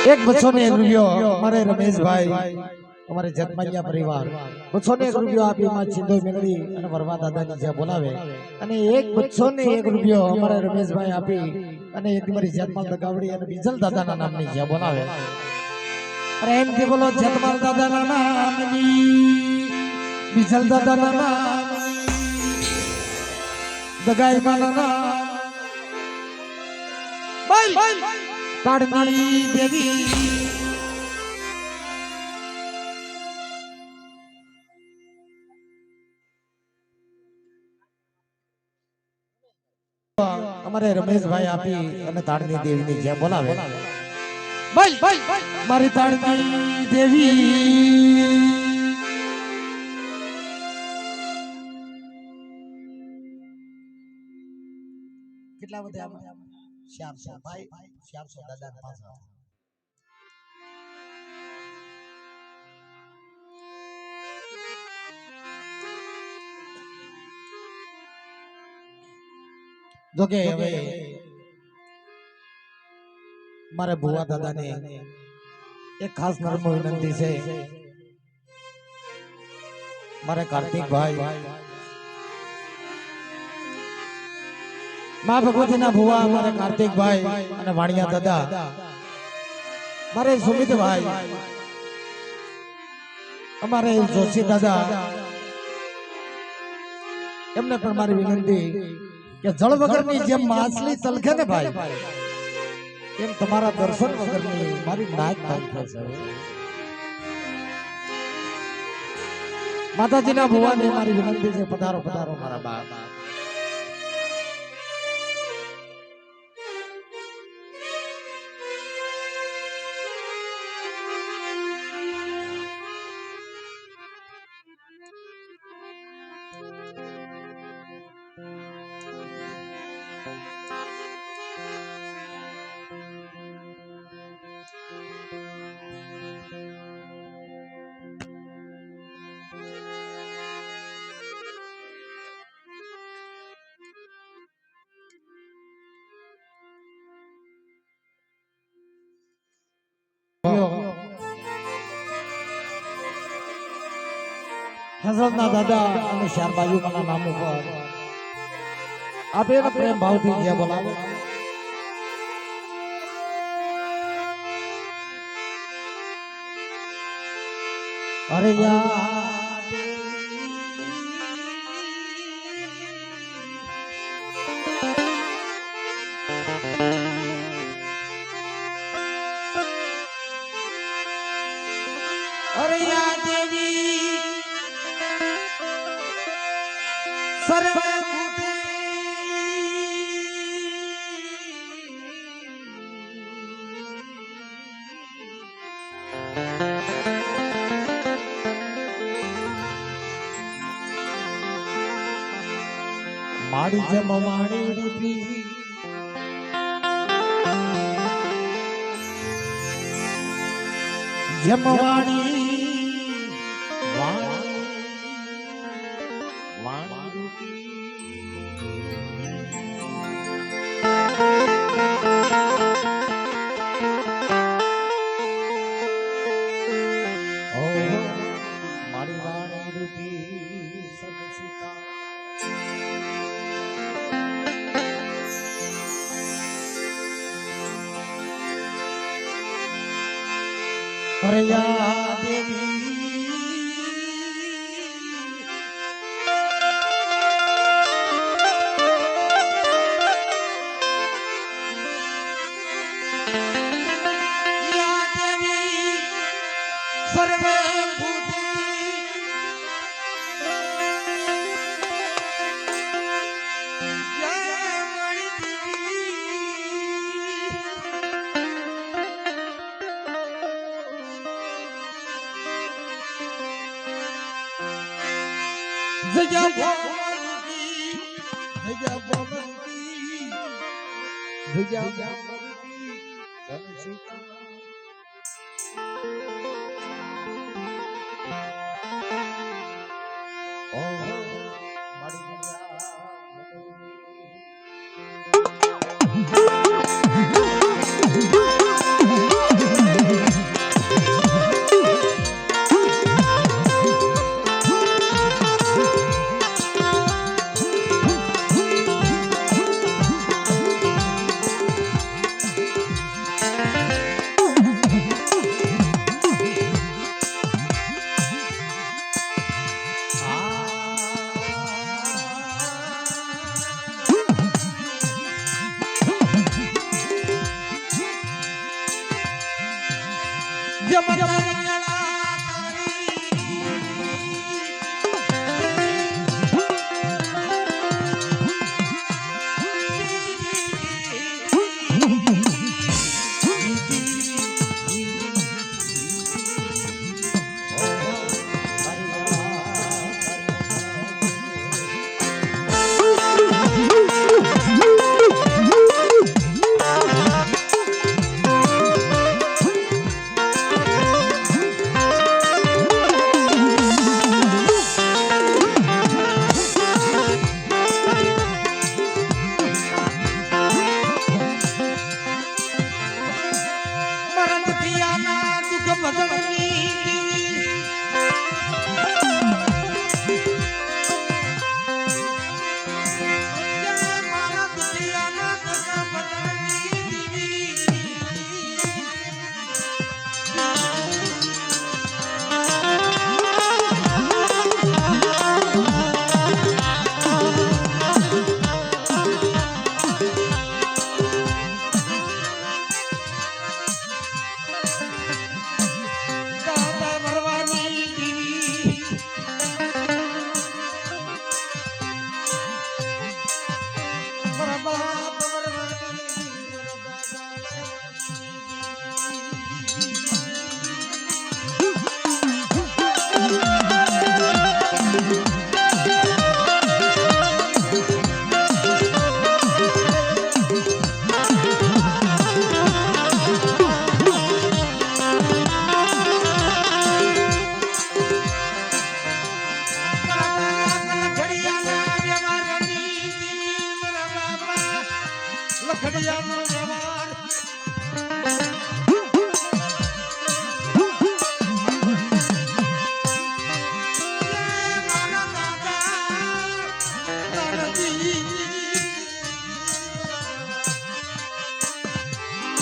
એક બસો ને 1 રૂપિયો અમારે રમેશભાઈ અમારે જતમાલિયા પરિવાર 201 રૂપિયો આપી માં સિંધો મેલડી અને વરવા દાદાની જે બોલાવે અને એક 201 રૂપિયો અમારે રમેશભાઈ આપી અને એક મારી જતમાલ દગાવડી અને બીજલ દાદાના નામની જે બોલાવે પ્રેમથી બોલો જતમાલ દાદાના નામની બીજલ દાદાના નામની દગાઈ માના નામ તાડની દેવી અમારે રમેશભાઈ આપી અને તાડની દેવીની જે બોલાવે મારી તાડની દેવી કેટલા બધા શ્યામ ભાઈ શ્યામ દાદા પાછા જોકે હવે મારે ભુવા દાદાને એક ખાસ નર્મ વિનંતી છે મારે કાર્તિકભાઈ માં ભગવતીના ભુવા મારે કાર્તિકભાઈ અને વાણિયા દાદા મારે સુમિતભાઈ અમારે જોશી દાદા એમને પણ મારી વિનંતી કે જળ વગરની જેમ માછલી તલખે ને ભાઈ એમ તમારા દર્શન વગરની મારી નાક તલખે છે માતાજીના ભુવાને મારી વિનંતી છે પધારો પધારો મારા બાપ હસરતના દાદા અને શારબાજુ ના નામ ઉપર આપે પ્રેમ ભાવથી જે બોલાવે અરે અરે યા દેવી સર્વે માડી જેમ માણી રૂપી જેમ વાણી અરે યા દેવી યા દેવી સર્વે જય ભગવતી જય ભગવતી જય ભગવતી સંસીતા ઓ મારી દયા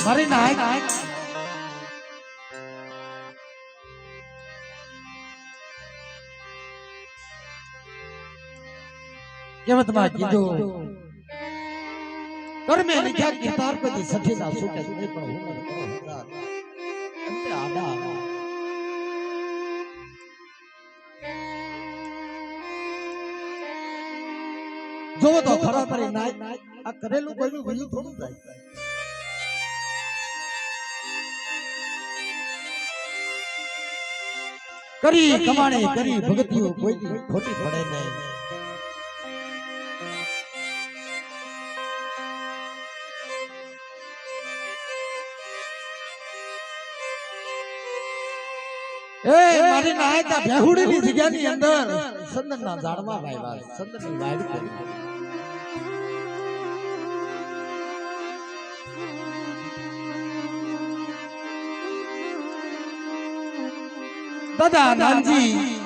મારી નાય કેવતમાં કીધું કર્મે લીધા ગીતાર પછી સઠી ના સુકે સુકે પણ હું અંતે આડા જોવો તો ખરા મારી નાય આ કરેલું કોઈનું ભલું થોડું થાય કરી કમાણી કરી ભગતિઓ કોઈ ખોટી પડે નહીં એ મારી નાયતા બેહુડીની જગ્યાની અંદર સંદનના ઝાડમાં વાવ્યા સંદનની વાડ કરી દાદા નાનજી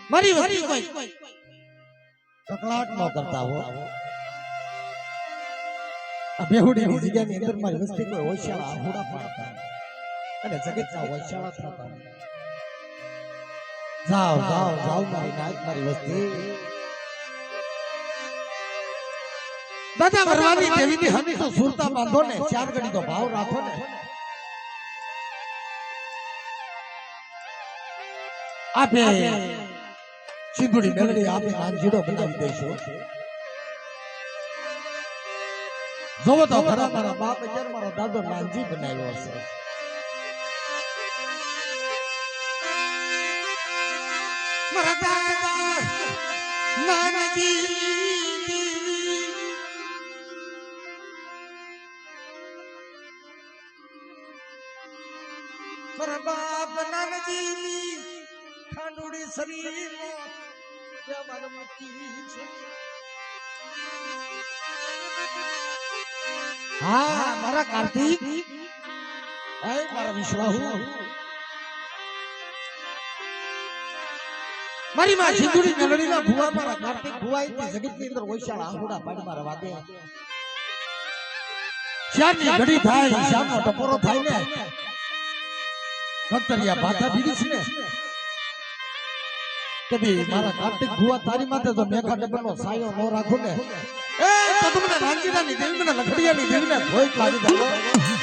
મારી વસ્તી કોઈ કકળાટ ન કરતા હો આ બેહુડીની જગ્યાની અંદર મારી વસ્તી કોઈ હોશિયાર આહુડા પાડતા અને જગતના હોશિયાર થતા જાઓ જાઓ જાઓ મારી નાયક મારી વસ્તી દાદા ભરવાની દેવીની હની તો સુરતા બાંધો ને ચાર ઘડી તો ભાવ રાખો ને આપે સિંધુડી મેલડી આપે નાનજીડો બનાવી દઈશું જોવો તો ખરા મારા બાપ જ્યારે મારો દાદો નાનજી બનાવ્યો હશે મારા દાદા નાનજી મારા બાપ નાનજી ખાંડુડી શરીર હા મારા કાર્તિક મારા વિશ્વાહુ મારી માં સિંધુડી મેલડીના ભુવા મારા કાર્તિક ભુવા ઇતિ જગતની અંદર વૈશાળ આંગુડા પાડીમાં રવા દે શ્યામની ઘડી થાય શ્યામનો ટપોરો થાય ને ભક્તરિયા ભાથા બીડી છે ને કદી મારા કાર્તિક ભુવા તારી માથે તો મેઘા ડબરનો સાયો નો રાખો ને એ તો તમને રાંજીરાની દેવી મને લખડિયાની દેવીને ભોય લાગી જાય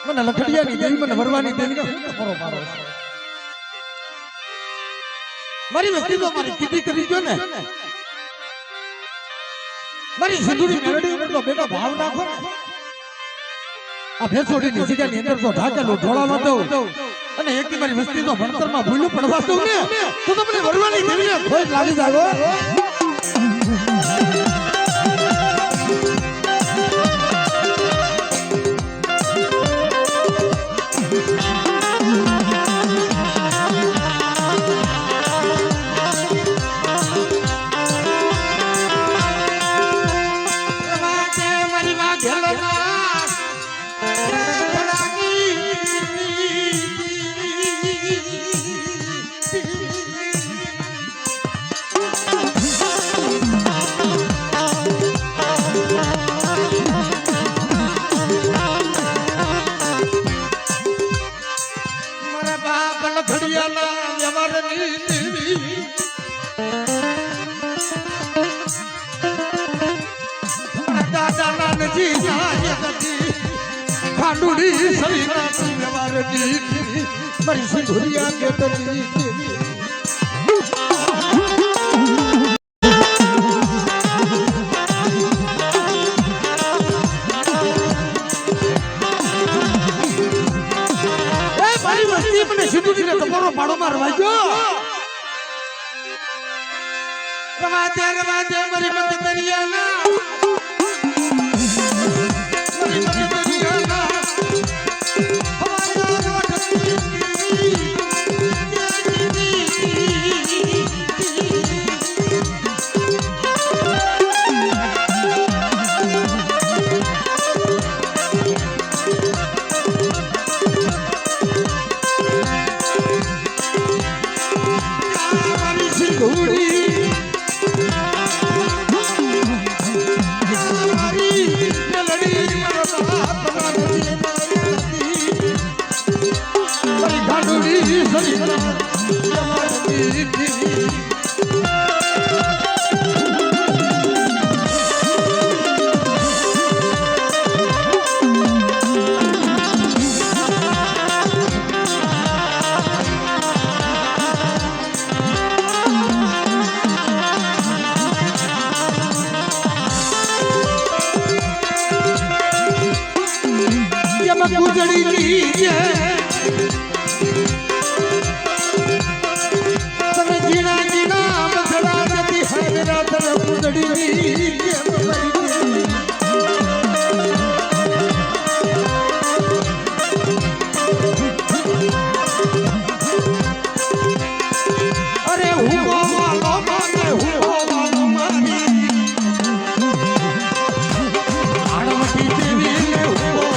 મને લખડિયાની દેવી મને વરવાની દેવીનો ટપોરો મારો મારી વસ્તી તો મારી કીધી કરી ગયો ને મારી સિંધુડી મેલડી ઉપર તો બેટા ભાવ નાખો ને આ ભેસોડીની જગ્યાની અંદર તો ઢાકેલો ઢોળાવા દઉં અને એક મારી વસ્તી તો ભણતરમાં ભૂલું પડવા દઉં ને તો તમને વરવાની દેવીને ભોજ લાગી જાગો મારી સિંધુરિયા કેતલી મારી વસ્તી મને સિંધુરીને ટપોરો પાડો મારવા જો ગુજડી લીજે તને જીણા જીણા મસડા જતી હૈદરા તને ગુજડી લીજે અરે હુઓ વાલો માને હુઓ વાલો માની આડવટી દેવી ને હુઓ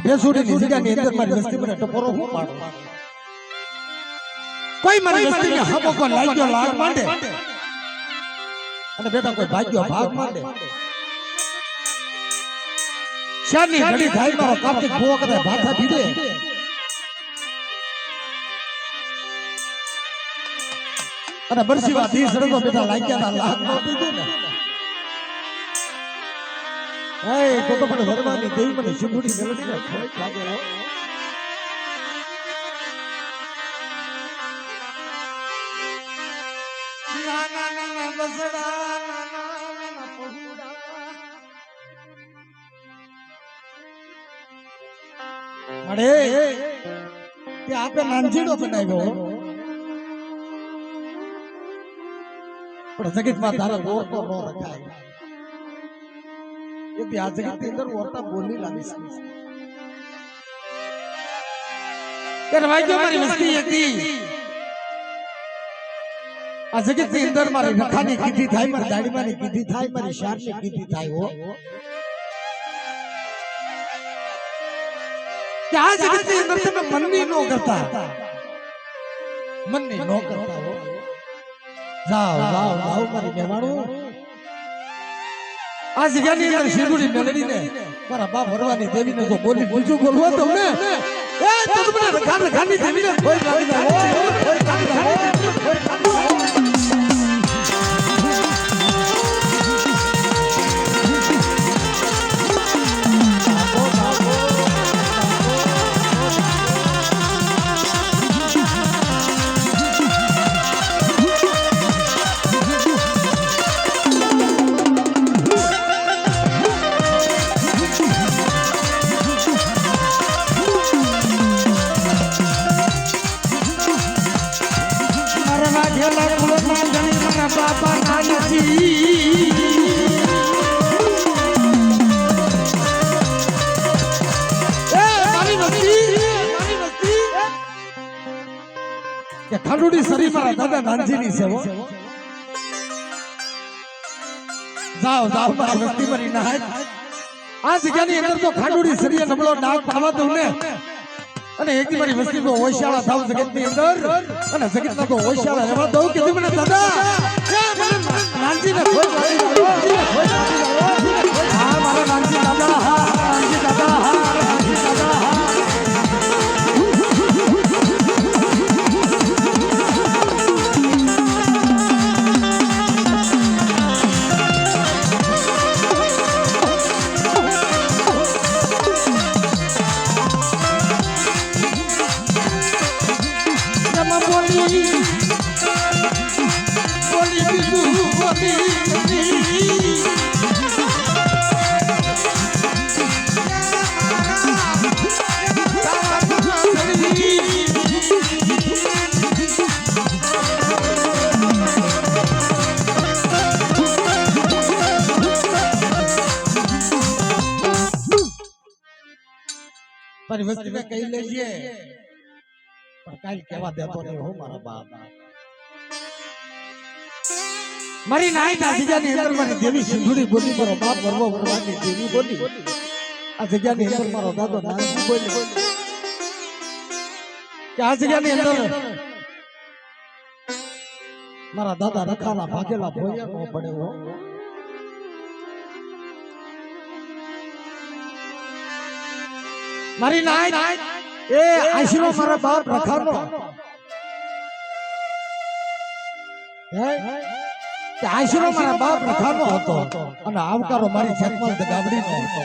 ભેસુડી ની જગ્યાની અંદર મારી વસ્તી મને ટપોરો હું પાડો કોઈ મારી વસ્તી ને હબકો લાગ્યો લાગ માંડે અને બેટા કોઈ ભાગ્યો ભાગ માંડે શાની ઘડી થાય મારો કાર્તિક ભૂવો કદાય ભાથા ભીડે અને બરસીવા ધી સડકો બેઠા લાગ્યા લાગ નો દીધું ને એ તો મને વરવાની દેવી મને સિંધુડી મેલડી ને ખોટ લાગે હો ના ના ના બસડા ના ના પહોડા અરે તે આપે નાનજીડો બનાવ્યો પણ જગતમાં તારા ઓરતો ન રખાય એ આ જગત ની અંદર ઓરતા બોલી લાવી શકે વાગ્યો મારી વસ્તી હતી આ જગત ની અંદર મારી રખાની કીધી થાય મારી દાડીમાની કીધી થાય મારી શારની કીધી થાય હો કે આ જગત ની અંદર તમે મનની નો કરતા મનની નો કરતા હો જાઓ જાઓ જાઓ મારી મહેમાનો આ જગ્યાની અંદર સિંધુડી મેલડીને મારા બાપ વરવાની દેવીને જો બોલી બીજું બોલવો તમને એ તમને રખાની દેવીને કોઈ લાગી જાય કોઈ લાગી જાય ખાડુડી સરી મારા દાદા નાનજીની છે જાઓ જાઓ મારી વસ્તી મરી ના આ જગ્યાની અંદર તો ખાડુડી સરીએ નબળો નાગ પાવા દઉં ને અને એક મારી વસ્તી તો હોશિયાળા થાવ જગત ની અંદર અને જગત ના તો હોશિયાળા રહેવા દઉં કે મને દાદા નાનજી ને હા મારા નાનજી દાદા હા નાનજી દાદા હા નાનજી દાદા હા મારી વસ્તી મેં કહી લેજે પણ કાઈ કહેવા દેતો નહીં હો મારા બાપ મારી નાઈ આ જગ્યાની અંદર મારી દેવી સિંધુડી બોલી મારો બાપ વરવો વરવાની દેવી બોલી આ જગ્યાની અંદર મારો દાદો નાનજી બોલી કે આ જગ્યાની અંદર મારા દાદા રખાના ભાગેલા ભોયા નો પડે હો મારી નાઈ એ આશરો મારા બાપ રખાનો હે આશરો મારા બાપ રખાનો હતો અને આવકારો મારી જન્મલ ગામડીનો હતો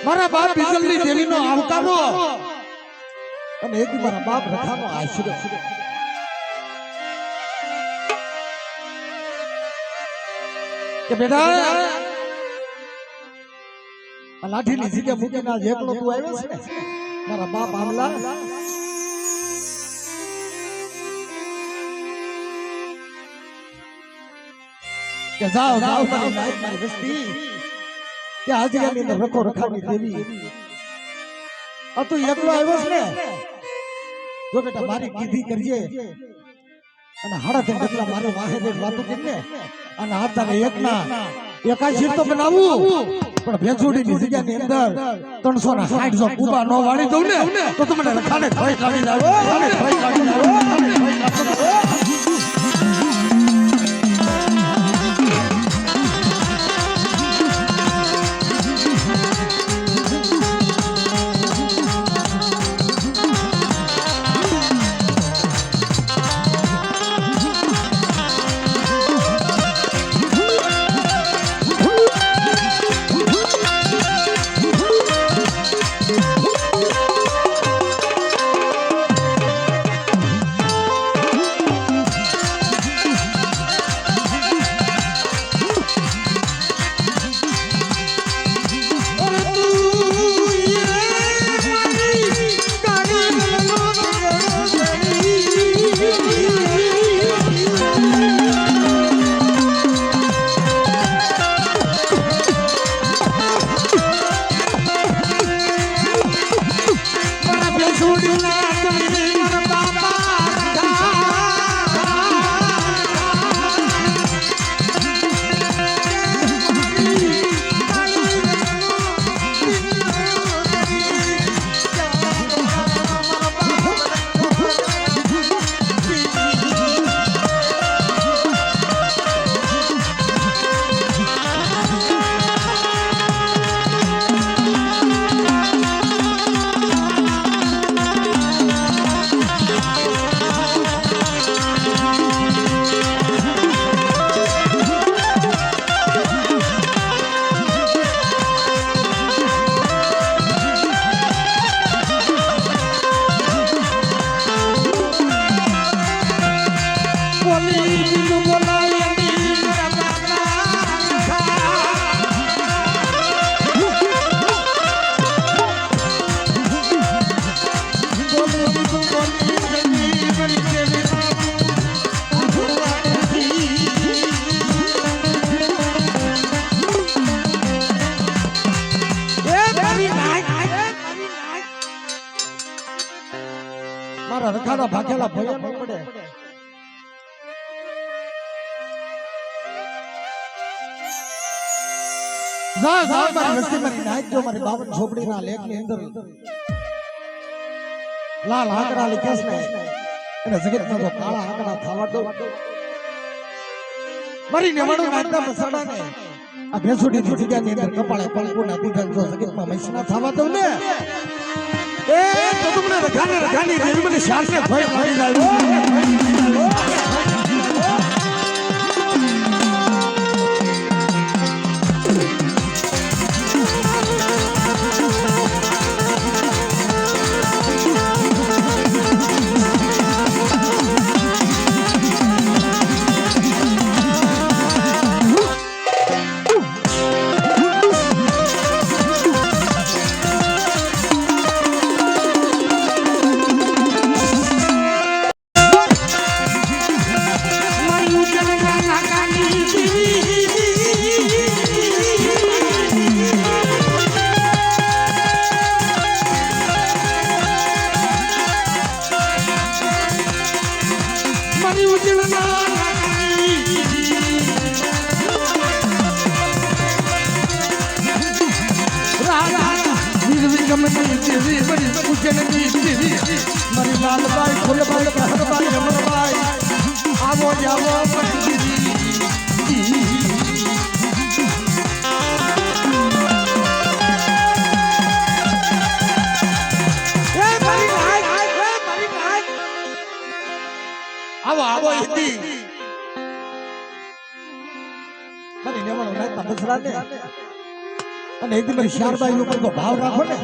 મારા બાપ બીજલની દેવીનો આવકારો અને એક મારા બાપ રખાનો આશરો કે બેટા લાઠીની જગ્યા મૂકીને આજ એકલો તું આવ્યો છે મારા બાપ આમલા કે જાઓ જાઓ મારી વસ્તી કે આ જગ્યાની અંદર રખો રખાની દેવી આ તું એકલો આવ્યો છે ને જો બેટા મારી કીધી કરજે અને હાડા થી બદલા મારે વાહે વાતો કરીને અને આ તારે એકના એકાશી તો બનાવું પણ ભેંસુડીની જગ્યાની અંદર 360 જો કુબા નો વાળી દઉં ને તો તમને રખાને ખોઈ લાગી જાવ મારા રખાડા ભાગેલા ભયા ન પડે. જા જા મારી વસ્તી મારી નાખજો મારી 52 ઝોપડીના લેખની અંદર લાલ આંકડા લખેસ ને અને જગતમાં તો કાળા આંકડા થવા દો. મારી નેવાડો નાખતા મસાડાને આ ભેંસુડીની જગ્યાની અંદર કપાળે કંકુના દીધા જો જગતમાં મૈસના થવા દઉં ને એ તો તમને રઘાની રેલમાં શાસને ભય લાગી જાય. મારી લાલબાઈ ફૂલબાઈ કહરબાઈ રમણબાઈ આવો જાવો આવો આવો હિન્દી મારી નેવાળો નાખતા બસરા ને અને એકદમ મારી શારબાઈ ઉપર તો ભાવ રાખો ને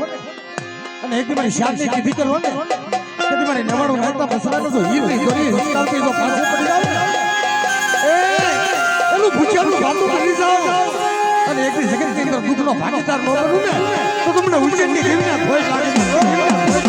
અને એકદમ મારી શારની કીધી કરો ને કે મારી નવાણું નાખતા બસરાનો જો હીરની દોરી હસકાવતી જો પાછો પડી જાવ ને એનું ભૂખ્યાનું ભાતું કરી જાવ અને એકની જગતની અંદર દુઃખનો ભાગીદાર ન બનું ને તો તમને ઉજ્જૈનની દેવીના ભોય લાગે.